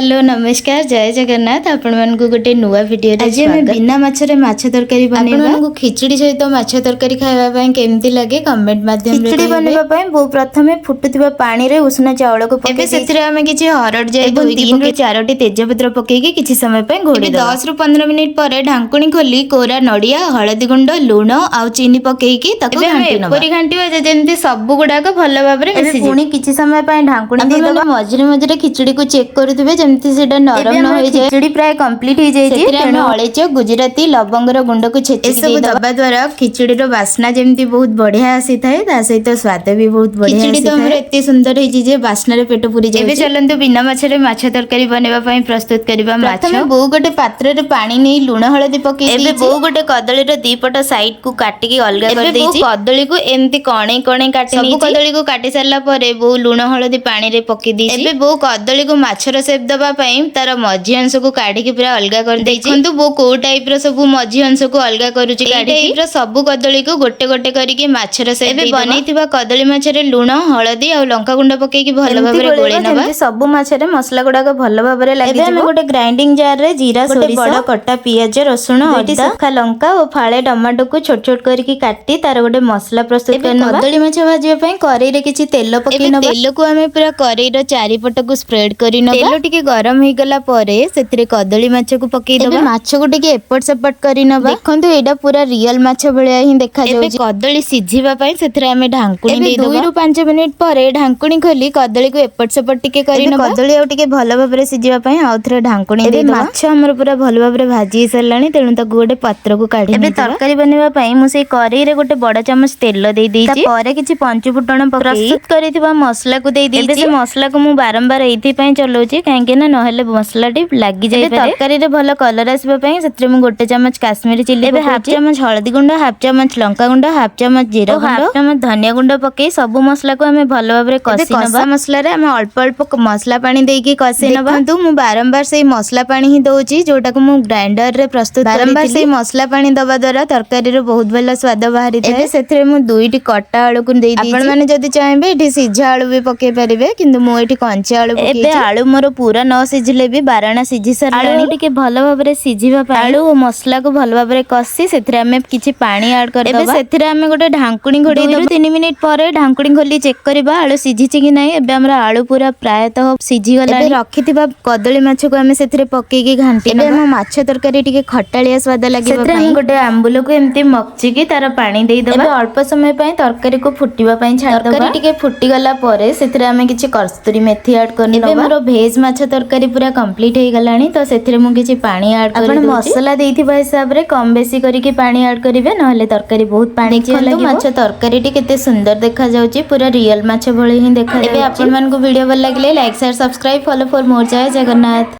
Hello नमस्कार जय जगन्नाथ आपण मानकु गोटे नुआ वीडियो रे आज हम बिना माछरे माछ तरकारी बनेबा आपन को खिचड़ी सहित माछ तरकारी खाइबा पई केमती लागे कमेंट माध्यम रे खिचड़ी बनेबा पई बहु प्रथमे फुटुथिबा पानी रे उष्ण चावल को पके सेथिरे हम किछि हरड जाई 3 ରୁ 4टी तेजपत्र पकेकी किछि समय पई घोड़ी 10 ରୁ 15 मिनिट परे ढांकुणी खोली कोरा नडिया हळदी गुंड लूण आ चीनी पकेकी ताको घांटी नबा परी घांटीबा जे जेंती सब गुडा को भलो भाबरे मिसी पुणी किछि समय पई ढांकुणी दे दबा मझरे मझरे खिचड़ी को चेक करूथिबे जेमती सेटा नरम न होई जाय खिचड़ी प्राय कंप्लीट हो जाय छी तेनो अळेच गुजराती लवंगर गुंड को छेची सब दबा द्वारा खिचड़ी रो वासना जेमती बहुत बढ़िया आसी थाए ता सहित स्वाद भी बहुत बढ़िया खिचड़ी तो हमर एते सुंदर होई छी जे वासना रे पेट पूरी जाय एबे चलंतु बिना माछरे माछ तरकारी बनेबा पई प्रस्तुत करबा माछ प्रथमे बो गोटे पात्र रे पानी नै लूण हळदी पके एबे बो गोटे कदली रो दी पट साइड को काटी के अलगा कर देई छी कदली को एमती कणे कणे काटी नै छी सब कदली को काटी सरला परे बो लूण हळदी पानी रे पके दी छी एबे बो कदली को माछर शेप दबा पई तार मझी अंश को काढी के पूरा अलगा कर देई छी देखंतु बो को टाइप रो सब मझी अंश को अलगा करू छी काढी टाइप रो सब कदली को गोटे गोटे करी के माछर शेप एबे बनेइथिबा कदली माछरे लूण हळदी आ लंका गुंड पके के भलो भाबरे गोळे नबा सब माछरे मसला गुडा को भलो भाबरे लागि एबे हम गोटे ग्राइंडिंग जार रे जीरा सोरिष बड़ कट्टा पियाज रसुण अदि सुखा लंका और फाळे टमाटो को छोट छोट करी के काटी तार गोटे मसला प्रस्तुत करनबा कदली माछ भाजिया पई करेई रे किछि तेल पके नबा तेल को हमें पूरा करेई रो चारि पट को स्प्रेड करी नबा तेल टिके गरम हे गला परे सेतिरे कदली माछ को पके दबा माछ को टिके एपट सेपट करी नबा देखंतु एडा पूरा रियल माछ भलिया ही देखा जाउ कदली सिझिबा पई सेतिरे हमें ढांकुणी दे दबा 2 ରୁ 5 मिनिट परे ढांकुणी खोली कदली को एपट सेपट टिके करी नबा कदली आ टिके भलो भाबरे सिझिबा पई आउथरे ढांकुणी दे दबा माछ हमर पूरा भलो भाबरे भाजी सरलानी तेनु त गोटे पात्र को काढी एबे तरकारी बनेबा पई मु से करेई रे गोटे बड़ चमच तेल दे देई छी परे किछि पंच फुटण प्रस्तुत करिथिबा मसला को दे देई छी एबे से मसला को मु बारंबार एथि पई चलौ छी काहे के ना नहले मसला टी लागी जाय पारे तरकारी रे भलो कलर आसीबा पई सेत्रे मु गोटे चमच काश्मीरी चिल्ली एबे हाफ चमच हळदी गुंड हाफ चमच लंका गुंड हाफ चमच जीरा गुंड हाफ चमच धनिया गुंड पके सब मसला को हमें भलो भाबरे कसी नबा मसला रे हम अल्प अल्प मसला पानी देई के कसी नबा तू मु बारंबार से मसला पानी ही दउची जोटा को मु ग्राइंडर रे प्रस्तुत बारंबार से मसला पानी दबा द्वारा तरकारी रे बहुत भलो स्वाद बाहरी थाए एबे सेत्रे मु दुईटी कट्टा आलू को देई दी आपण माने जदी चाहेबे एठी सिझा आलू भी पके परिबे किंतु मु एठी कंचा आलू पके एबे आलू मोर पूरा न सिझले भी बारना सिझी सरलानी आलू टिके भलो भाबरे सिझिबा पई आलू और मसला को भलो भाबरे कसी सेथरे हमें किछि पानी ऐड कर दबा एबे सेथरे हमें गोटे ढांकुणी घोड़ी 2 ରୁ 3 मिनिट परे ढांकुणी खोली चेक करबा आलू सिझिछि कि नै एबे हमरा आलू पूरा प्रायतः सिझी गला एबे रखिथिबा कदली माछ को हमें सेथरे पके के घांटी एबे हम माछ तरकारी टिके खटालिया स्वाद लागिबा पई सेथरे गोटे आंबुल को एम्ति मक्ची के तार पानी देई दबा एबे अल्प समय पई तरकारी को फुटिबा पई छाड़ दबा तरकारी टिके फुटी गला परे सेथरे हमें किछि कस्तूरी मेथी ऐड करनी एबे मोर भेज माछ तरकारी पूरा कंप्लीट हे गलानी तो सेथरे मु किछि पानी ऐड करि आपण मसला देइथिबा हिसाब रे कम बेसी करी के पानी ऐड करिवे नहले तरकारी बहुत पानी चिया लागिबो माछ तरकारी टी केते सुंदर देखा जाउची पूरा रियल माछ भଳି ही देखा जाउची एबे आपण मान को वीडियो भल लागले like share subscribe follow for more जय जगन्नाथ।